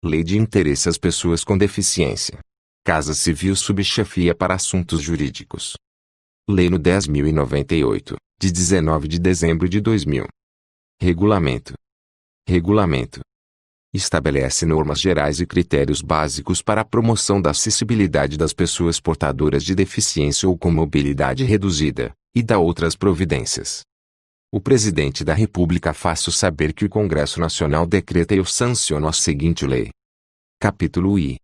Lei de Interesse às Pessoas com Deficiência. Casa Civil Subchefia para Assuntos Jurídicos. Lei no 10.098, de 19 de dezembro de 2000. Regulamento. Regulamento. Estabelece normas gerais e critérios básicos para a promoção da acessibilidade das pessoas portadoras de deficiência ou com mobilidade reduzida, e dá outras providências. O Presidente da República faço saber que o Congresso Nacional decreta e eu sanciono a seguinte lei. Capítulo I.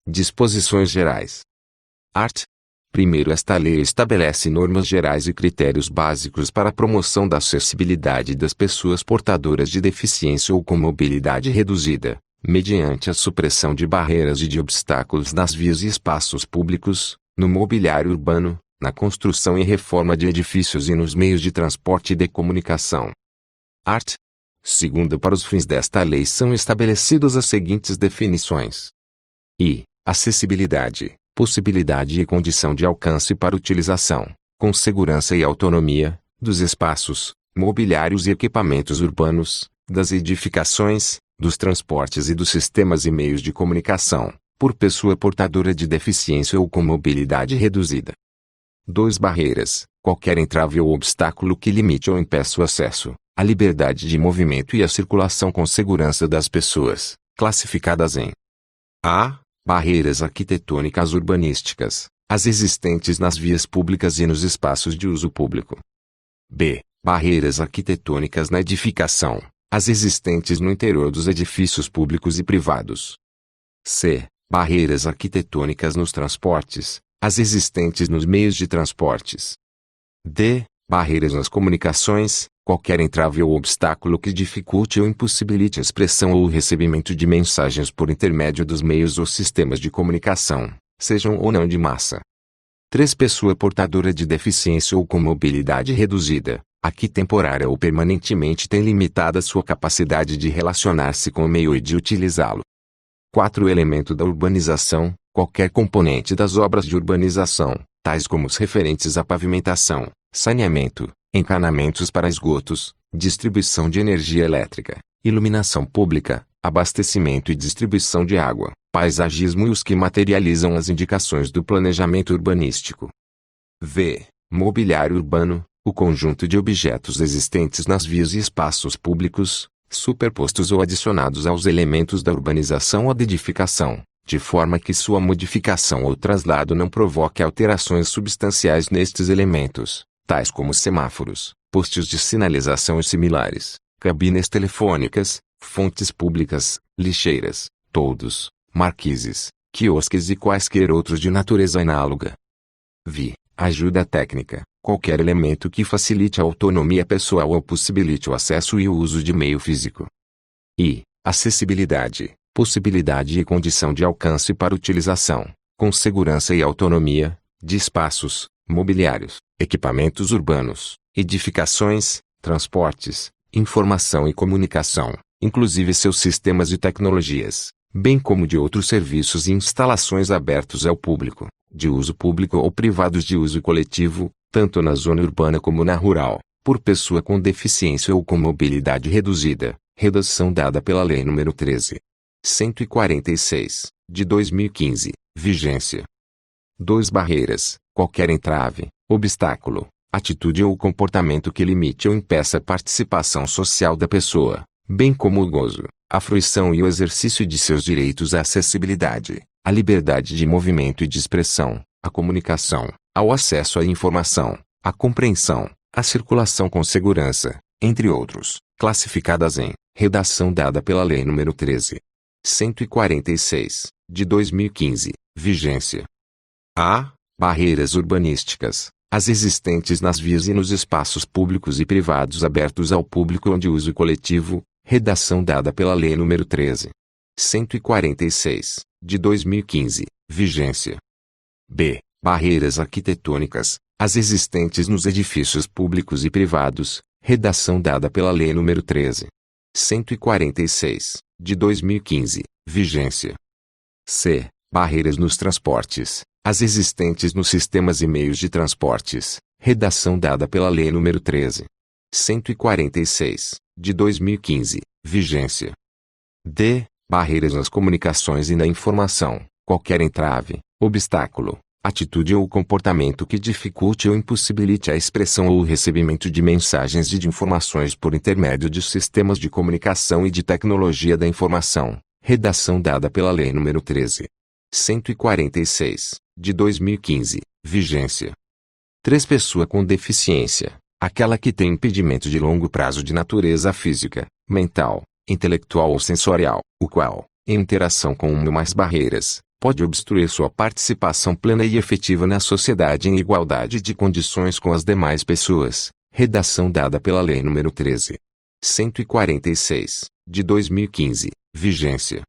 Disposições Gerais. Art. 1º, esta lei estabelece normas gerais e critérios básicos para a promoção da acessibilidade das pessoas portadoras de deficiência ou com mobilidade reduzida, mediante a supressão de barreiras e de obstáculos nas vias e espaços públicos, no mobiliário urbano, na construção e reforma de edifícios e nos meios de transporte e de comunicação. Art. 2º, para os fins desta lei são estabelecidas as seguintes definições. I. Acessibilidade, possibilidade e condição de alcance para utilização, com segurança e autonomia, dos espaços, mobiliários e equipamentos urbanos, das edificações, dos transportes e dos sistemas e meios de comunicação, por pessoa portadora de deficiência ou com mobilidade reduzida. 2. Barreiras, qualquer entrave ou obstáculo que limite ou impeça o acesso, a liberdade de movimento e a circulação com segurança das pessoas, classificadas em A. Barreiras arquitetônicas urbanísticas, as existentes nas vias públicas e nos espaços de uso público. B. Barreiras arquitetônicas na edificação, as existentes no interior dos edifícios públicos e privados. C. Barreiras arquitetônicas nos transportes, as existentes nos meios de transportes. D. Barreiras nas comunicações, qualquer entrave ou obstáculo que dificulte ou impossibilite a expressão ou o recebimento de mensagens por intermédio dos meios ou sistemas de comunicação, sejam ou não de massa. 3. Pessoa portadora de deficiência ou com mobilidade reduzida, a que temporária ou permanentemente tem limitada sua capacidade de relacionar-se com o meio e de utilizá-lo. 4. Elemento da urbanização, qualquer componente das obras de urbanização, tais como os referentes à pavimentação, saneamento, encanamentos para esgotos, distribuição de energia elétrica, iluminação pública, abastecimento e distribuição de água, paisagismo e os que materializam as indicações do planejamento urbanístico. V. Mobiliário urbano, o conjunto de objetos existentes nas vias e espaços públicos, superpostos ou adicionados aos elementos da urbanização ou da edificação, de forma que sua modificação ou traslado não provoque alterações substanciais nestes elementos, tais como semáforos, postes de sinalização e similares, cabines telefônicas, fontes públicas, lixeiras, toldos, marquises, quiosques e quaisquer outros de natureza análoga. Vi. Ajuda técnica, qualquer elemento que facilite a autonomia pessoal ou possibilite o acesso e o uso de meio físico. I. Acessibilidade, possibilidade e condição de alcance para utilização, com segurança e autonomia, de espaços, mobiliários, equipamentos urbanos, edificações, transportes, informação e comunicação, inclusive seus sistemas e tecnologias, bem como de outros serviços e instalações abertos ao público, de uso público ou privados de uso coletivo, tanto na zona urbana como na rural, por pessoa com deficiência ou com mobilidade reduzida, redação dada pela Lei nº 13.146, de 2015, vigência. 2. Barreiras, qualquer entrave, obstáculo, atitude ou comportamento que limite ou impeça a participação social da pessoa, bem como o gozo, a fruição e o exercício de seus direitos à acessibilidade, à liberdade de movimento e de expressão, à comunicação, ao acesso à informação, à compreensão, à circulação com segurança, entre outros, classificadas em redação dada pela Lei nº 13.146, de 2015, vigência. A. Barreiras urbanísticas, as existentes nas vias e nos espaços públicos e privados abertos ao público ou de uso coletivo, redação dada pela Lei nº 13.146, de 2015, vigência. B. Barreiras arquitetônicas, as existentes nos edifícios públicos e privados, redação dada pela Lei nº 13.146, de 2015, vigência. C. Barreiras nos transportes, as existentes nos sistemas e meios de transportes, redação dada pela Lei nº 13.146, de 2015, vigência. D. barreiras nas comunicações e na informação, qualquer entrave, obstáculo, atitude ou comportamento que dificulte ou impossibilite a expressão ou o recebimento de mensagens e de informações por intermédio de sistemas de comunicação e de tecnologia da informação. Redação dada pela Lei nº 13.146, de 2015, vigência. 3. Pessoa com deficiência, aquela que tem impedimento de longo prazo de natureza física, mental, intelectual ou sensorial, o qual, em interação com uma ou mais barreiras, pode obstruir sua participação plena e efetiva na sociedade em igualdade de condições com as demais pessoas. Redação dada pela Lei nº 13.146, de 2015, vigência.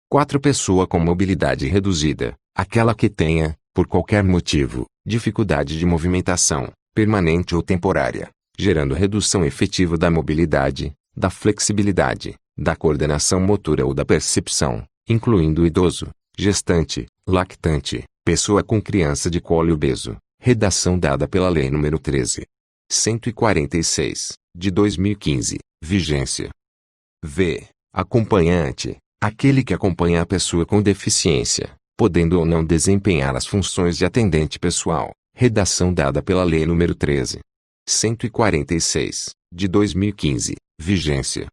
4. Pessoa com mobilidade reduzida, aquela que tenha, por qualquer motivo, dificuldade de movimentação, permanente ou temporária, gerando redução efetiva da mobilidade, da flexibilidade, da coordenação motora ou da percepção, incluindo o idoso, gestante, lactante, pessoa com criança de colo e obeso. Redação dada pela Lei nº 13.146, de 2015, vigência. V. Acompanhante, aquele que acompanha a pessoa com deficiência, podendo ou não desempenhar as funções de atendente pessoal. Redação dada pela Lei nº 13.146, de 2015, vigência.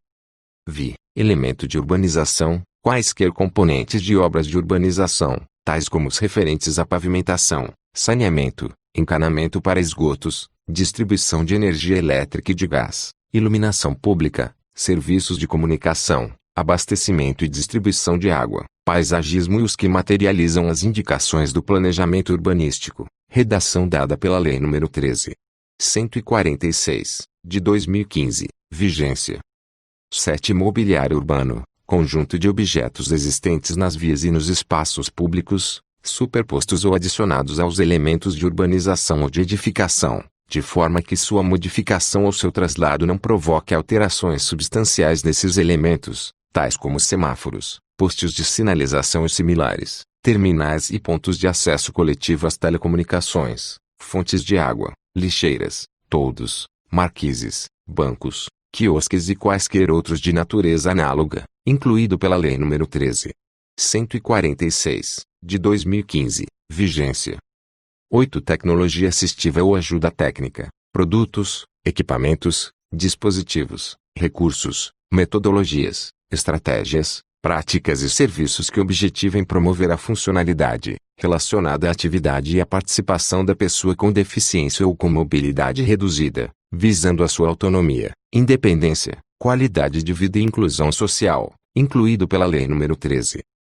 Vi. Elemento de urbanização, quaisquer componentes de obras de urbanização, tais como os referentes à pavimentação, saneamento, encanamento para esgotos, distribuição de energia elétrica e de gás, iluminação pública, serviços de comunicação, abastecimento e distribuição de água, paisagismo e os que materializam as indicações do planejamento urbanístico. Redação dada pela Lei nº 13.146, de 2015, vigência. 7. Mobiliário urbano, conjunto de objetos existentes nas vias e nos espaços públicos, superpostos ou adicionados aos elementos de urbanização ou de edificação, de forma que sua modificação ou seu traslado não provoque alterações substanciais desses elementos, tais como semáforos, postes de sinalização e similares, terminais e pontos de acesso coletivo às telecomunicações, fontes de água, lixeiras, toldos, marquises, bancos, quiosques e quaisquer outros de natureza análoga, incluído pela Lei nº 13.146, de 2015, vigência. 8. Tecnologia assistiva ou ajuda técnica, produtos, equipamentos, dispositivos, recursos, metodologias, estratégias, práticas e serviços que objetivem promover a funcionalidade, relacionada à atividade e à participação da pessoa com deficiência ou com mobilidade reduzida, visando a sua autonomia, independência, qualidade de vida e inclusão social, incluído pela Lei nº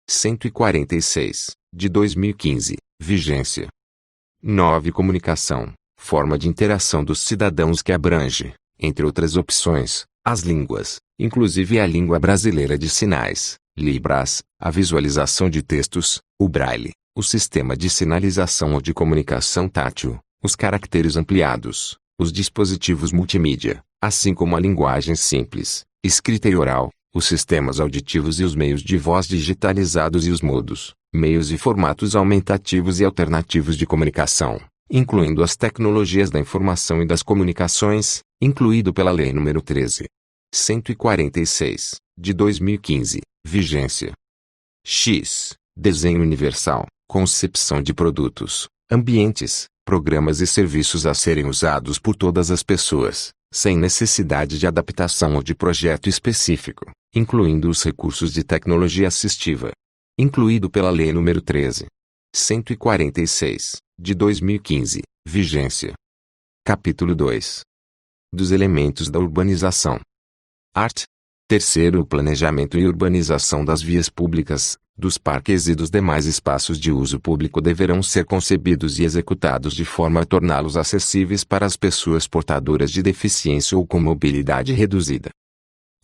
13.146, de 2015, vigência. 9. Comunicação, forma de interação dos cidadãos que abrange, entre outras opções, as línguas, inclusive a língua brasileira de sinais, Libras, a visualização de textos, o braille, o sistema de sinalização ou de comunicação tátil, os caracteres ampliados, os dispositivos multimídia, assim como a linguagem simples, escrita e oral, os sistemas auditivos e os meios de voz digitalizados e os modos, meios e formatos aumentativos e alternativos de comunicação, incluindo as tecnologias da informação e das comunicações, incluído pela Lei nº 13.146, de 2015, vigência. X. Desenho universal, concepção de produtos, ambientes, programas e serviços a serem usados por todas as pessoas, sem necessidade de adaptação ou de projeto específico, incluindo os recursos de tecnologia assistiva. Incluído pela Lei nº 13.146, de 2015, vigência. Capítulo 2. Dos elementos da urbanização. Art. 3. O planejamento e urbanização das vias públicas, dos parques e dos demais espaços de uso público deverão ser concebidos e executados de forma a torná-los acessíveis para as pessoas portadoras de deficiência ou com mobilidade reduzida.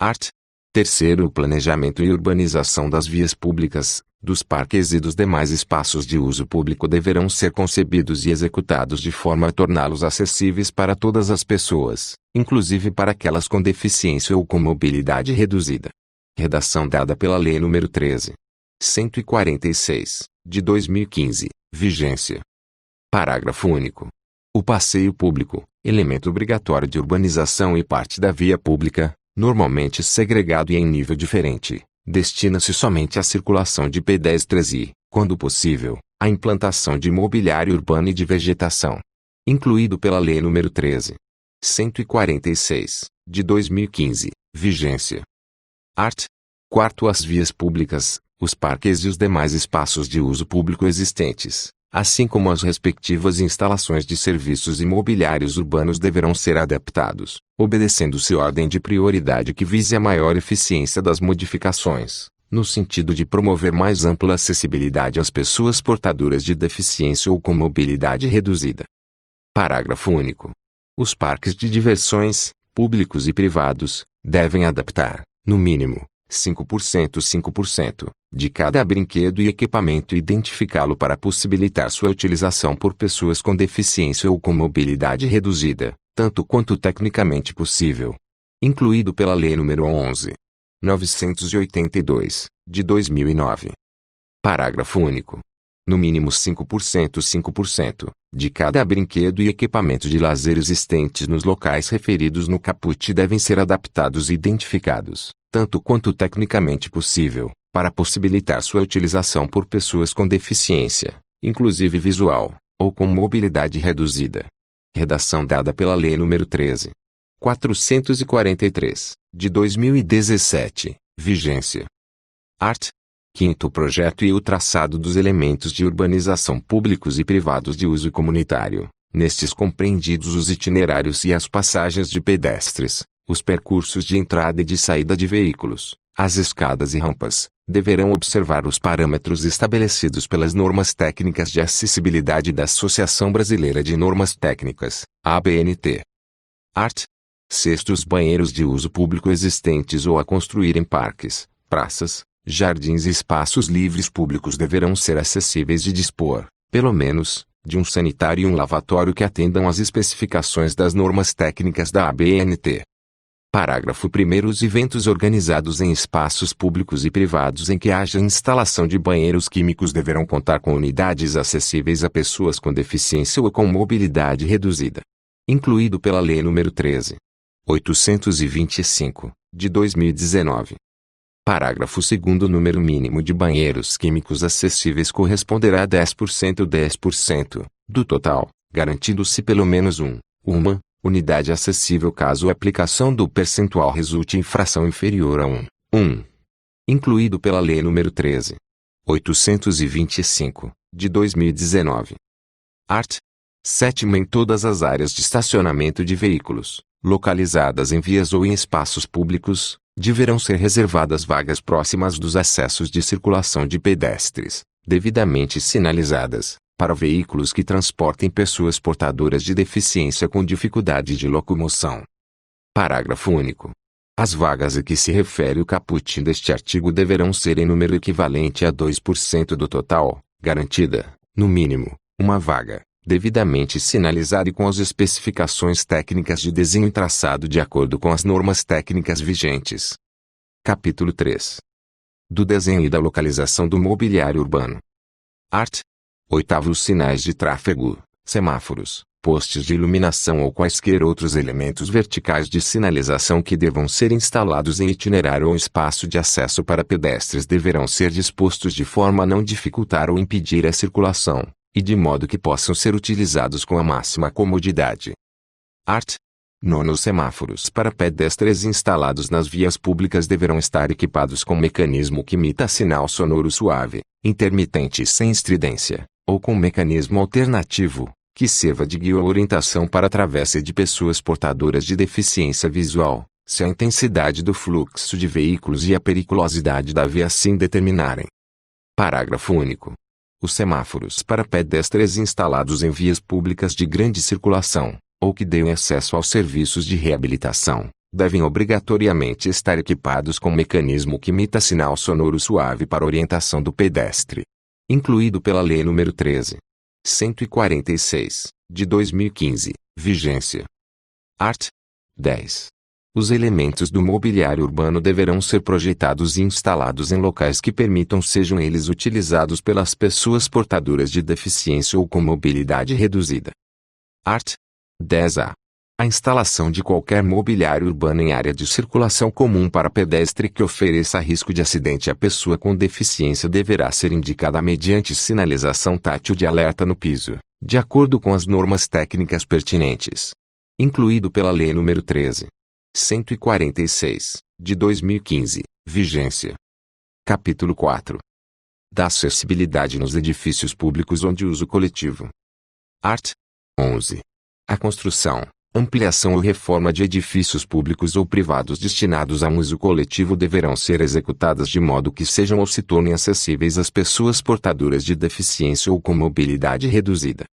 Art. 3. O planejamento e urbanização das vias públicas, dos parques e dos demais espaços de uso público deverão ser concebidos e executados de forma a torná-los acessíveis para todas as pessoas, inclusive para aquelas com deficiência ou com mobilidade reduzida. Redação dada pela Lei nº 13.146, de 2015, vigência. Parágrafo único. O passeio público, elemento obrigatório de urbanização e parte da via pública, normalmente segregado e em nível diferente, destina-se somente à circulação de pedestres e, quando possível, à implantação de mobiliário urbano e de vegetação. Incluído pela Lei nº 13.146, de 2015, vigência. Art. 4. As vias públicas, os parques e os demais espaços de uso público existentes, assim como as respectivas instalações de serviços imobiliários urbanos deverão ser adaptados, obedecendo-se ordem de prioridade que vise a maior eficiência das modificações, no sentido de promover mais ampla acessibilidade às pessoas portadoras de deficiência ou com mobilidade reduzida. Parágrafo único. Os parques de diversões, públicos e privados, devem adaptar, no mínimo, 5% de cada brinquedo e equipamento e identificá-lo para possibilitar sua utilização por pessoas com deficiência ou com mobilidade reduzida, tanto quanto tecnicamente possível. Incluído pela Lei nº 11.982, de 2009. Parágrafo único. No mínimo 5% de cada brinquedo e equipamento de lazer existentes nos locais referidos no caput devem ser adaptados e identificados, tanto quanto tecnicamente possível, para possibilitar sua utilização por pessoas com deficiência, inclusive visual, ou com mobilidade reduzida. Redação dada pela Lei nº 13.443, de 2017, vigência. Art. 5º Projeto e o traçado dos elementos de urbanização públicos e privados de uso comunitário, nestes compreendidos os itinerários e as passagens de pedestres, os percursos de entrada e de saída de veículos, as escadas e rampas, deverão observar os parâmetros estabelecidos pelas normas técnicas de acessibilidade da Associação Brasileira de Normas Técnicas, ABNT. Art. 6. Os banheiros de uso público existentes ou a construir em parques, praças, jardins e espaços livres públicos deverão ser acessíveis e dispor, pelo menos, de um sanitário e um lavatório que atendam às especificações das normas técnicas da ABNT. Parágrafo 1º. Os eventos organizados em espaços públicos e privados em que haja instalação de banheiros químicos deverão contar com unidades acessíveis a pessoas com deficiência ou com mobilidade reduzida. Incluído pela Lei nº 13.825, de 2019. Parágrafo 2º. O número mínimo de banheiros químicos acessíveis corresponderá a 10% do total, garantindo-se pelo menos uma unidade acessível caso a aplicação do percentual resulte em fração inferior a 1. Incluído pela Lei nº 13.825, de 2019. Art. 7. Em todas as áreas de estacionamento de veículos, localizadas em vias ou em espaços públicos, deverão ser reservadas vagas próximas dos acessos de circulação de pedestres, devidamente sinalizadas, para veículos que transportem pessoas portadoras de deficiência com dificuldade de locomoção. Parágrafo único. As vagas a que se refere o caput deste artigo deverão ser em número equivalente a 2% do total, garantida, no mínimo, uma vaga, devidamente sinalizada e com as especificações técnicas de desenho e traçado de acordo com as normas técnicas vigentes. Capítulo 3. Do desenho e da localização do mobiliário urbano. Art. 8. Os sinais de tráfego, semáforos, postes de iluminação ou quaisquer outros elementos verticais de sinalização que devam ser instalados em itinerário ou espaço de acesso para pedestres deverão ser dispostos de forma a não dificultar ou impedir a circulação, e de modo que possam ser utilizados com a máxima comodidade. Art. 9. Os semáforos para pedestres instalados nas vias públicas deverão estar equipados com mecanismo que imita sinal sonoro suave, intermitente e sem estridência, ou com mecanismo alternativo, que sirva de guia ou orientação para a travessa de pessoas portadoras de deficiência visual, se a intensidade do fluxo de veículos e a periculosidade da via assim determinarem. Parágrafo único. Os semáforos para pedestres instalados em vias públicas de grande circulação, ou que deem acesso aos serviços de reabilitação, devem obrigatoriamente estar equipados com mecanismo que imita sinal sonoro suave para orientação do pedestre. Incluído pela Lei nº 13.146, de 2015, vigência. Art. 10. Os elementos do mobiliário urbano deverão ser projetados e instalados em locais que permitam sejam eles utilizados pelas pessoas portadoras de deficiência ou com mobilidade reduzida. Art. 10a. A instalação de qualquer mobiliário urbano em área de circulação comum para pedestre que ofereça risco de acidente à pessoa com deficiência deverá ser indicada mediante sinalização tátil de alerta no piso, de acordo com as normas técnicas pertinentes. Incluído pela Lei nº 13.146, de 2015, vigência. Capítulo 4. Da acessibilidade nos edifícios públicos onde uso coletivo. Art. 11. A construção, ampliação ou reforma de edifícios públicos ou privados destinados a uso coletivo deverão ser executadas de modo que sejam ou se tornem acessíveis às pessoas portadoras de deficiência ou com mobilidade reduzida.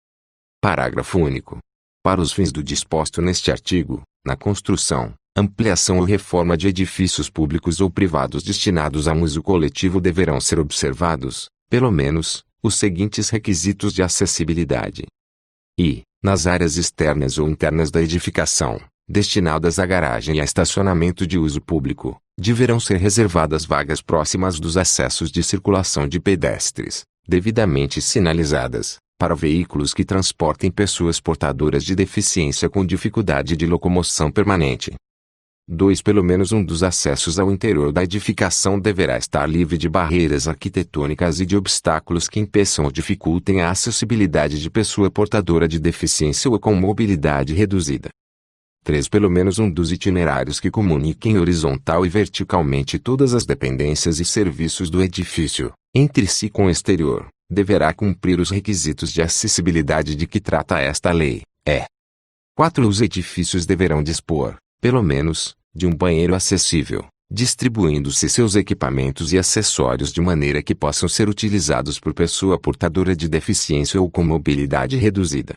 Parágrafo único. Para os fins do disposto neste artigo, na construção, ampliação ou reforma de edifícios públicos ou privados destinados a uso coletivo deverão ser observados, pelo menos, os seguintes requisitos de acessibilidade. I. Nas áreas externas ou internas da edificação, destinadas à garagem e a estacionamento de uso público, deverão ser reservadas vagas próximas dos acessos de circulação de pedestres, devidamente sinalizadas, para veículos que transportem pessoas portadoras de deficiência com dificuldade de locomoção permanente. 2. Pelo menos um dos acessos ao interior da edificação deverá estar livre de barreiras arquitetônicas e de obstáculos que impeçam ou dificultem a acessibilidade de pessoa portadora de deficiência ou com mobilidade reduzida. 3. Pelo menos um dos itinerários que comuniquem horizontal e verticalmente todas as dependências e serviços do edifício, entre si com o exterior, deverá cumprir os requisitos de acessibilidade de que trata esta lei. 4. Os edifícios deverão dispor, pelo menos, de um banheiro acessível, distribuindo-se seus equipamentos e acessórios de maneira que possam ser utilizados por pessoa portadora de deficiência ou com mobilidade reduzida.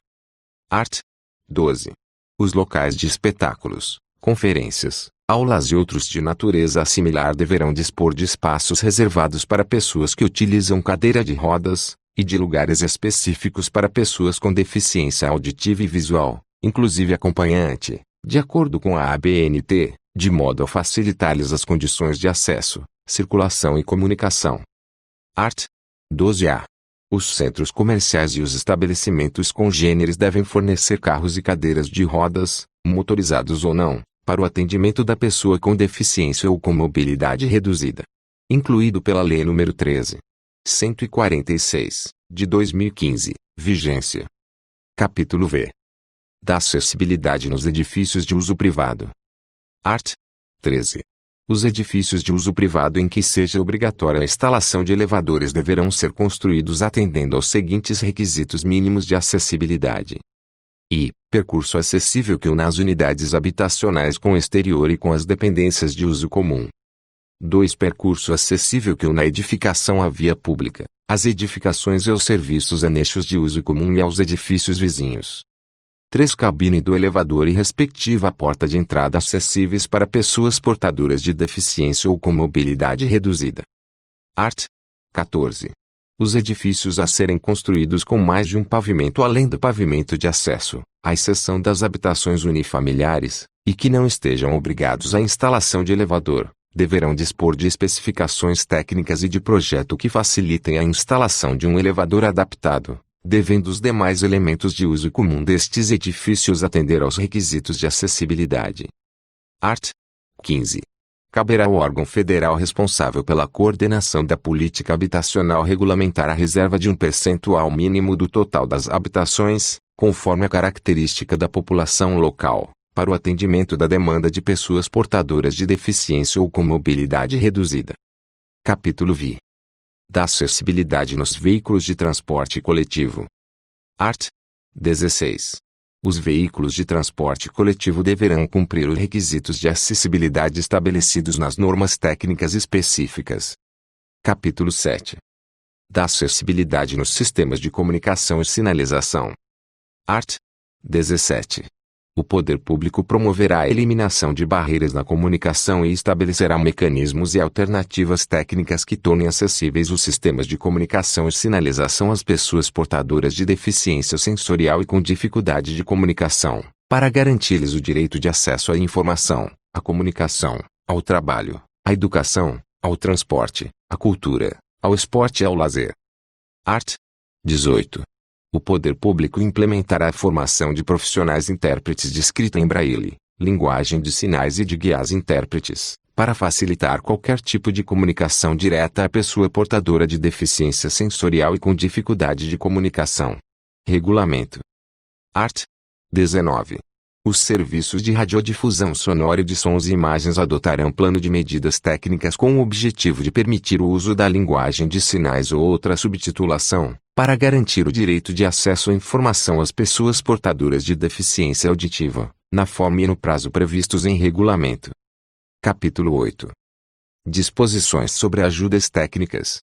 Art. 12. Os locais de espetáculos, conferências, aulas e outros de natureza similar deverão dispor de espaços reservados para pessoas que utilizam cadeira de rodas, e de lugares específicos para pessoas com deficiência auditiva e visual, inclusive acompanhante, de acordo com a ABNT, de modo a facilitar-lhes as condições de acesso, circulação e comunicação. Art. 12a. Os centros comerciais e os estabelecimentos congêneres devem fornecer carros e cadeiras de rodas, motorizados ou não, para o atendimento da pessoa com deficiência ou com mobilidade reduzida. Incluído pela Lei nº 13.146, de 2015, vigência. Capítulo V. Da acessibilidade nos edifícios de uso privado. Art. 13. Os edifícios de uso privado em que seja obrigatória a instalação de elevadores deverão ser construídos atendendo aos seguintes requisitos mínimos de acessibilidade. I. Percurso acessível que una as unidades habitacionais com o exterior e com as dependências de uso comum. 2. Percurso acessível que una a edificação à via pública, às edificações e aos serviços anexos de uso comum e aos edifícios vizinhos. 3. Cabine do elevador e respectiva porta de entrada acessíveis para pessoas portadoras de deficiência ou com mobilidade reduzida. Art. 14. Os edifícios a serem construídos com mais de um pavimento além do pavimento de acesso, à exceção das habitações unifamiliares, e que não estejam obrigados à instalação de elevador, deverão dispor de especificações técnicas e de projeto que facilitem a instalação de um elevador adaptado, devendo os demais elementos de uso comum destes edifícios atender aos requisitos de acessibilidade. Art. 15. Caberá ao órgão federal responsável pela coordenação da política habitacional regulamentar a reserva de um percentual mínimo do total das habitações, conforme a característica da população local, para o atendimento da demanda de pessoas portadoras de deficiência ou com mobilidade reduzida. Capítulo V. Da acessibilidade nos veículos de transporte coletivo. Art. 16. Os veículos de transporte coletivo deverão cumprir os requisitos de acessibilidade estabelecidos nas normas técnicas específicas. Capítulo 7. Da acessibilidade nos sistemas de comunicação e sinalização. Art. 17. O poder público promoverá a eliminação de barreiras na comunicação e estabelecerá mecanismos e alternativas técnicas que tornem acessíveis os sistemas de comunicação e sinalização às pessoas portadoras de deficiência sensorial e com dificuldade de comunicação, para garantir-lhes o direito de acesso à informação, à comunicação, ao trabalho, à educação, ao transporte, à cultura, ao esporte e ao lazer. Art. 18. O poder público implementará a formação de profissionais intérpretes de escrita em braille, linguagem de sinais e de guias intérpretes, para facilitar qualquer tipo de comunicação direta à pessoa portadora de deficiência sensorial e com dificuldade de comunicação. Regulamento. Art. 19. Os serviços de radiodifusão sonora e de sons e imagens adotarão plano de medidas técnicas com o objetivo de permitir o uso da linguagem de sinais ou outra subtitulação, para garantir o direito de acesso à informação às pessoas portadoras de deficiência auditiva, na forma e no prazo previstos em regulamento. Capítulo 8. Disposições sobre ajudas técnicas.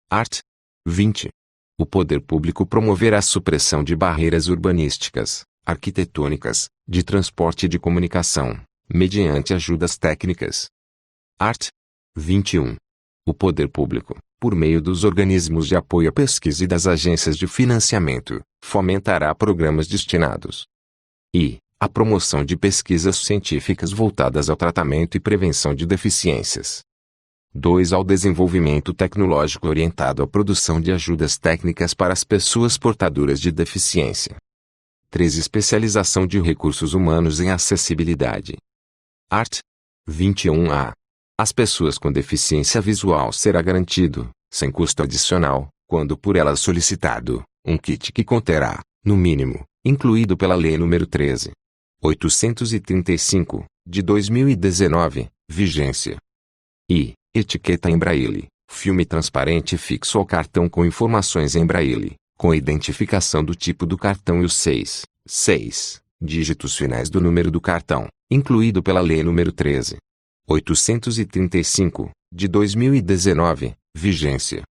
Art. 20. O poder público promoverá a supressão de barreiras urbanísticas, arquitetônicas, de transporte e de comunicação, mediante ajudas técnicas. Art. 21. O poder público, por meio dos organismos de apoio à pesquisa e das agências de financiamento, fomentará programas destinados à promoção de pesquisas científicas voltadas ao tratamento e prevenção de deficiências. 2. Ao desenvolvimento tecnológico orientado à produção de ajudas técnicas para as pessoas portadoras de deficiência. 3. Especialização de recursos humanos em acessibilidade. Art. 21-A. Às pessoas com deficiência visual será garantido, sem custo adicional, quando por elas solicitado, um kit que conterá, no mínimo, incluído pela Lei nº 13.835, de 2019, vigência. Etiqueta em braille, filme transparente fixo ao cartão com informações em braille, com identificação do tipo do cartão e os 6 dígitos finais do número do cartão, incluído pela Lei nº 13.835, de 2019, vigência.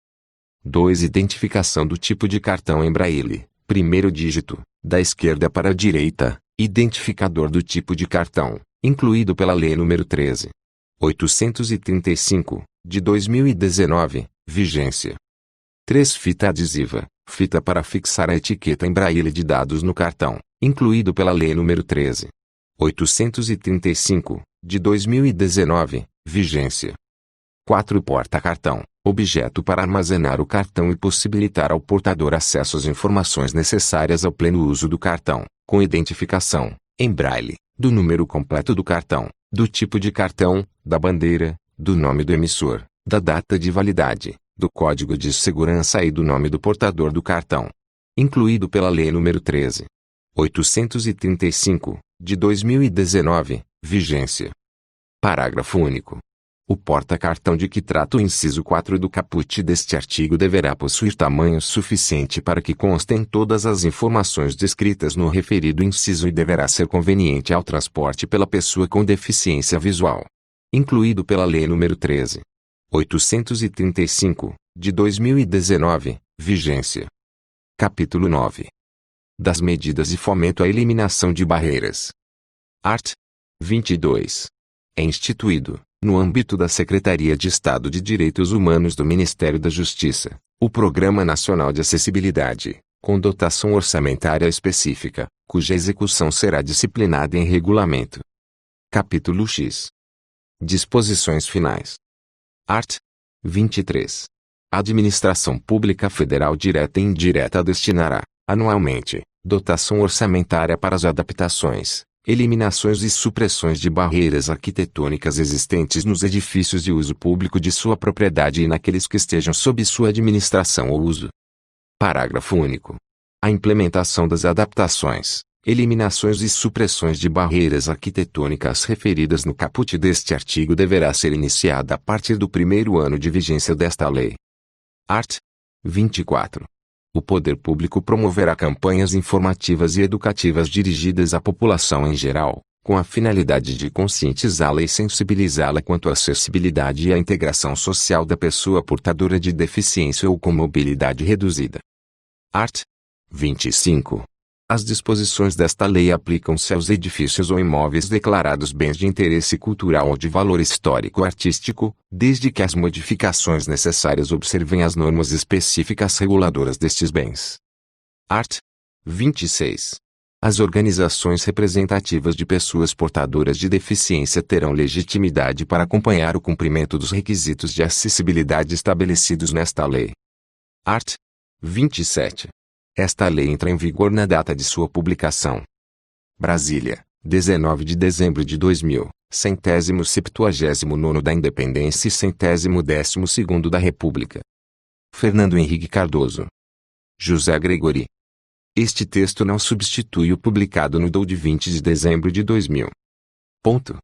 2. Identificação do tipo de cartão em braille, primeiro dígito, da esquerda para a direita, identificador do tipo de cartão, incluído pela Lei nº 13.835, de 2019, vigência. 3. Fita adesiva, fita para fixar a etiqueta em braille de dados no cartão, incluído pela Lei nº 13.835, de 2019, vigência. 4. Porta-cartão, objeto para armazenar o cartão e possibilitar ao portador acesso às informações necessárias ao pleno uso do cartão, com identificação, em braille, do número completo do cartão, do tipo de cartão, da bandeira, do nome do emissor, da data de validade, do código de segurança e do nome do portador do cartão. Incluído pela Lei nº 13.835, de 2019, vigência. Parágrafo único. O porta-cartão de que trata o inciso 4 do caput deste artigo deverá possuir tamanho suficiente para que constem todas as informações descritas no referido inciso e deverá ser conveniente ao transporte pela pessoa com deficiência visual. Incluído pela Lei nº 13.835, de 2019, vigência. Capítulo 9. Das medidas de fomento à eliminação de barreiras. Art. 22. É instituído, no âmbito da Secretaria de Estado de Direitos Humanos do Ministério da Justiça, o Programa Nacional de Acessibilidade, com dotação orçamentária específica, cuja execução será disciplinada em regulamento. Capítulo X. Disposições finais. Art. 23. A Administração Pública Federal direta e indireta destinará, anualmente, dotação orçamentária para as adaptações, eliminações e supressões de barreiras arquitetônicas existentes nos edifícios de uso público de sua propriedade e naqueles que estejam sob sua administração ou uso. Parágrafo único. A implementação das adaptações, eliminações e supressões de barreiras arquitetônicas referidas no caput deste artigo deverá ser iniciada a partir do primeiro ano de vigência desta lei. Art. 24. O poder público promoverá campanhas informativas e educativas dirigidas à população em geral, com a finalidade de conscientizá-la e sensibilizá-la quanto à acessibilidade e à integração social da pessoa portadora de deficiência ou com mobilidade reduzida. Art. 25. As disposições desta lei aplicam-se aos edifícios ou imóveis declarados bens de interesse cultural ou de valor histórico-artístico, desde que as modificações necessárias observem as normas específicas reguladoras destes bens. Art. 26. As organizações representativas de pessoas portadoras de deficiência terão legitimidade para acompanhar o cumprimento dos requisitos de acessibilidade estabelecidos nesta lei. Art. 27. Esta lei entra em vigor na data de sua publicação. Brasília, 19 de dezembro de 2000, 179º da Independência e 112º da República. Fernando Henrique Cardoso. José Gregori. Este texto não substitui o publicado no DOU de 20 de dezembro de 2000. Ponto.